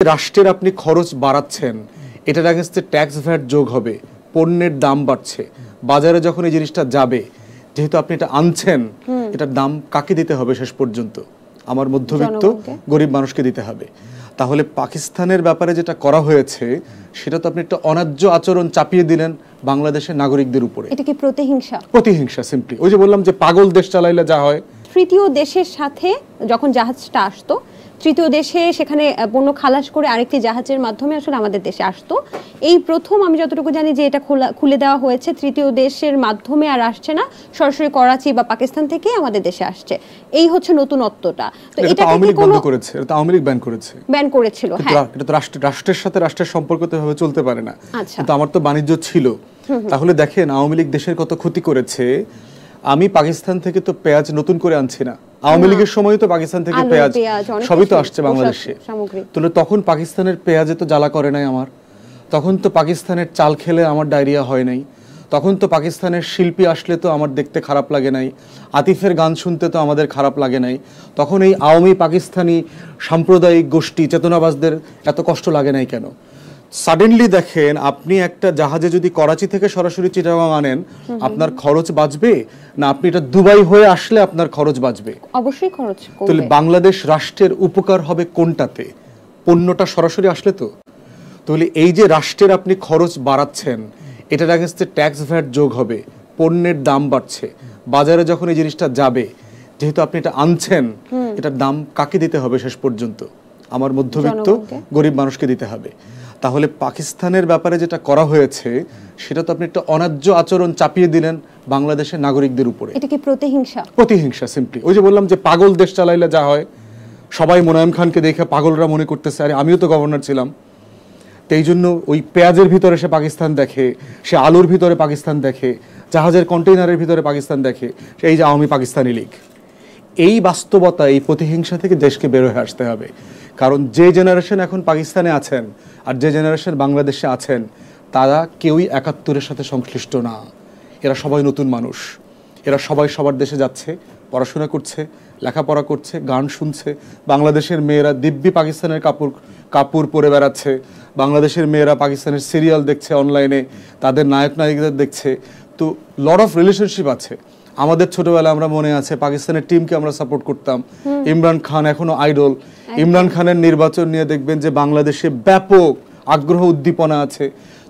রাষ্ট্রের আপনি খরচ বাড়াচ্ছেন, এটার এগেইনস্টে ট্যাক্স ভ্যাট যোগ হবে, পণ্যের দাম বাড়ছে, বাজারে যখন এই জিনিসটা যাবে, যেহেতু আপনি এটা আনছেন, এটার দাম কাকে দিতে হবে শেষ পর্যন্ত? আমার মধ্যবিত্ত গরিব মানুষকে দিতে হবে। তাহলে পাকিস্তানের ব্যাপারে যেটা করা হয়েছে সেটা তো আপনি একটা অন্যায্য আচরণ চাপিয়ে দিলেন বাংলাদেশের নাগরিকদের উপরে। এটা কি প্রতিহিংসা? প্রতিহিংসা সিম্পলি। ওই যে বললাম যে পাগল দেশ চালাইলে যা হয়। তৃতীয় দেশের সাথে যখন জাহাজটা আসতো, তৃতীয় দেশে সেখানে পণ্য খালাস করে আরেকটি জাহাজের মাধ্যমে আসলে আমাদের দেশে আসতো। এই প্রথম আমি যতটুকু জানি যে এটা খুলে দেওয়া হয়েছে, তৃতীয় দেশের মাধ্যমে আর আসছে না, সরাসরি করাচি বা পাকিস্তান থেকে আমাদের দেশে আসছে। এই হচ্ছে নতুনত্বটা। তো এটা আওয়ামী লীগ বন্ধ করেছে, এটা আওয়ামী লীগ ব্যান করেছে। ব্যান করেছিল, হ্যাঁ। এটা তো রাষ্ট্রের সাথে রাষ্ট্রের সম্পর্ক তো এভাবে চলতে পারে না। আচ্ছা, কিন্তু আমার তো বাণিজ্য ছিল। তাহলে দেখেন আওয়ামী লীগ দেশের কত ক্ষতি করেছে। আমি পাকিস্তান থেকে তো পেঁয়াজ নতুন করে আনছি না, আওয়ামী লীগের সময় তো পাকিস্তান থেকে পেঁয়াজ সবই তো আসছে বাংলাদেশে। তাহলে তখন পাকিস্তানের পেঁয়াজে তো জ্বালা করে নাই আমার, তখন তো পাকিস্তানের চাল খেলে আমার ডায়রিয়া হয় নাই, তখন তো পাকিস্তানের শিল্পী আসলে তো আমার দেখতে খারাপ লাগে নাই, আতিফের গান শুনতে তো আমাদের খারাপ লাগে নাই, তখন এই আওয়ামী পাকিস্তানি সাম্প্রদায়িক গোষ্ঠী চেতনাবাজদের এত কষ্ট লাগে নাই কেন? সাডেনলি দেখেন আপনি একটা জাহাজে যদি করাচি থেকে সরাসরি চিটাগাং আনেন, আপনার খরচ বাঁচবে না আপনি এটা দুবাই হয়ে আসলে আপনার খরচ বাঁচবে? অবশ্যই খরচ কমবে। তাহলে বাংলাদেশ রাষ্ট্রের উপকার হবে কোনটাতে? পণ্যটা সরাসরি আসলে তো। তাহলে এই যে রাষ্ট্রের আপনি খরচ বাড়াচ্ছেন, এটার এগেইনস্টে ট্যাক্স ভ্যাট যোগ হবে, পণ্যের দাম বাড়ছে, বাজারে যখন এই জিনিসটা যাবে, যেহেতু আপনি এটা আনছেন, এটার দাম কাকে দিতে হবে শেষ পর্যন্ত? আমার মধ্যবিত্ত গরিব মানুষকে দিতে হবে। তাহলে পাকিস্তানের ব্যাপারে যেটা করা হয়েছে সেটা তো আপনি একটা অন্যায্য আচরণ চাপিয়ে দিলেন বাংলাদেশের নাগরিকদের উপরে। এটা কি প্রতিহিংসা? প্রতিহিংসা সিম্পলি। ওই যে বললাম যে পাগল দেশ চালাইলে যা হয়। সবাই মোনায়েম খানকে দেখে পাগলরা মনে করতেছে আরে আমিও তো গভর্নর ছিলাম। তো এই জন্য ওই পেঁয়াজের ভিতরে সে পাকিস্তান দেখে, সে আলুর ভিতরে পাকিস্তান দেখে, জাহাজের কন্টেইনারের ভিতরে পাকিস্তান দেখে, এই যে আওয়ামী পাকিস্তানি লীগ। এই বাস্তবতা, এই প্রতিহিংসা থেকে দেশকে বের হয়ে আসতে হবে। কারণ যে জেনারেশন এখন পাকিস্তানে আছেন আর যে জেনারেশন বাংলাদেশে আছেন, তারা কেউই ৭১-এর সাথে সংশ্লিষ্ট না। এরা সবাই নতুন মানুষ, এরা সবাই সবার দেশে যাচ্ছে, পড়াশোনা করছে, লেখাপড়া করছে, গান শুনছে। বাংলাদেশের মেয়েরা দিব্যি পাকিস্তানের কাপড় পরে বেড়াচ্ছে, বাংলাদেশের মেয়েরা পাকিস্তানের সিরিয়াল দেখছে অনলাইনে, তাদের নায়ক নায়িকাদের দেখছে। তো লট অফ রিলেশনশিপ আছে। আমাদের ছোটবেলা আমরা মনে আছে পাকিস্তানের টিমকে আমরা সাপোর্ট করতাম। ইমরান খান এখনো আইডল। ইমরান খানের নির্বাচন নিয়ে দেখবেন যে বাংলাদেশে ব্যাপক আগ্রহ উদ্দীপনা আছে।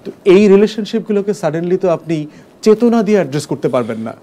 তো এই রিলেশনশিপগুলোকে সাডেনলি তো আপনি চেতনা দিয়ে অ্যাড্রেস করতে পারবেন না।